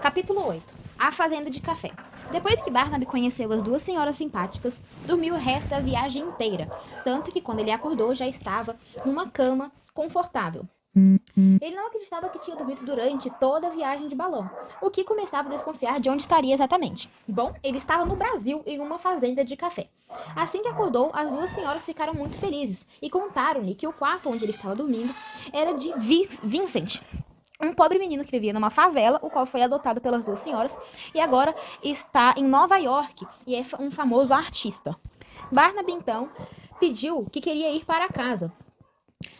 Capítulo 8. A Fazenda de Café. Depois que Barnaby conheceu as duas senhoras simpáticas, dormiu o resto da viagem inteira, tanto que quando ele acordou já estava numa cama confortável. Ele não acreditava que tinha dormido durante toda a viagem de balão, o que começava a desconfiar de onde estaria exatamente. Bom, ele estava no Brasil, em uma fazenda de café. Assim que acordou, as duas senhoras ficaram muito felizes e contaram-lhe que o quarto onde ele estava dormindo era de Vincent, um pobre menino que vivia numa favela, o qual foi adotado pelas duas senhoras e agora está em Nova York e é um famoso artista. Barnaby, então, pediu que queria ir para casa.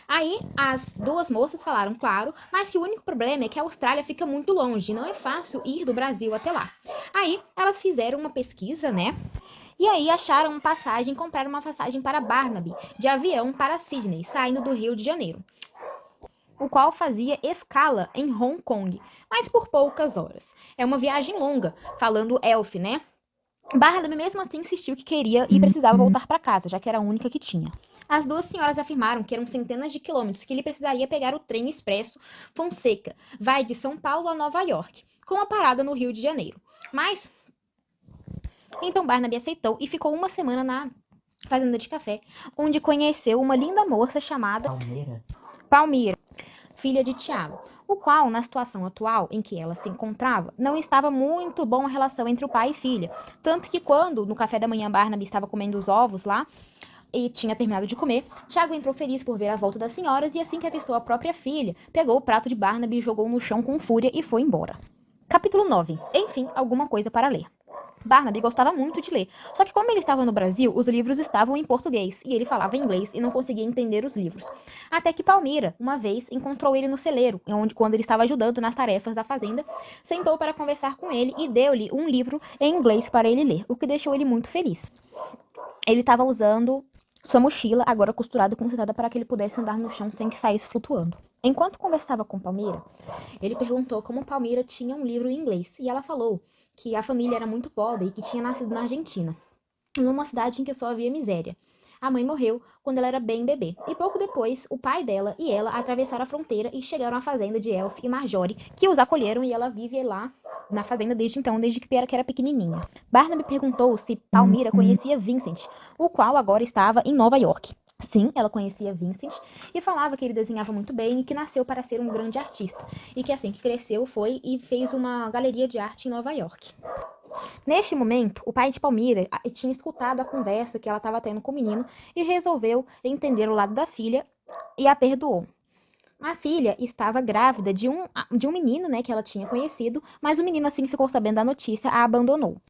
Aí as duas moças falaram, claro, mas que o único problema é que a Austrália fica muito longe e não é fácil ir do Brasil até lá. Aí elas fizeram uma pesquisa, né? E aí acharam uma passagem, compraram uma passagem para Barnaby, de avião para Sydney, saindo do Rio de Janeiro, o qual fazia escala em Hong Kong, mas por poucas horas. É uma viagem longa, falando elf, né? Barnaby mesmo assim insistiu que queria e precisava voltar para casa, já que era a única que tinha. As duas senhoras afirmaram que eram centenas de quilômetros, que ele precisaria pegar o trem expresso Fonseca, vai de São Paulo a Nova York, com uma parada no Rio de Janeiro. Mas, então Barnaby aceitou e ficou uma semana na fazenda de café, onde conheceu uma linda moça chamada Palmira, filha de Tiago, o qual, na situação atual em que ela se encontrava, não estava muito bom a relação entre o pai e filha. Tanto que quando, no café da manhã, Barnaby estava comendo os ovos lá, e tinha terminado de comer, Tiago entrou feliz por ver a volta das senhoras e assim que avistou a própria filha, pegou o prato de Barnaby e jogou no chão com fúria e foi embora. Capítulo 9. Enfim, alguma coisa para ler. Barnaby gostava muito de ler, só que como ele estava no Brasil, os livros estavam em português e ele falava inglês e não conseguia entender os livros. Até que Palmira, uma vez, encontrou ele no celeiro, quando ele estava ajudando nas tarefas da fazenda, sentou para conversar com ele e deu-lhe um livro em inglês para ele ler, o que deixou ele muito feliz. Ele estava usando sua mochila, agora costurada e consertada para que ele pudesse andar no chão sem que saísse flutuando. Enquanto conversava com Palmira, ele perguntou como Palmira tinha um livro em inglês e ela falou que a família era muito pobre e que tinha nascido na Argentina, numa cidade em que só havia miséria. A mãe morreu quando ela era bem bebê, e pouco depois, o pai dela e ela atravessaram a fronteira e chegaram à fazenda de Elf e Marjorie, que os acolheram e ela vive lá na fazenda desde então, desde que era pequenininha. Barnaby perguntou se Palmira conhecia Vincent, o qual agora estava em Nova York. Sim, ela conhecia Vincent e falava que ele desenhava muito bem e que nasceu para ser um grande artista, e que assim que cresceu foi e fez uma galeria de arte em Nova York. Neste momento, o pai de Palmira tinha escutado a conversa que ela estava tendo com o menino e resolveu entender o lado da filha e a perdoou. A filha estava grávida de um menino, né, que ela tinha conhecido, mas o menino, assim que ficou sabendo da notícia, a abandonou.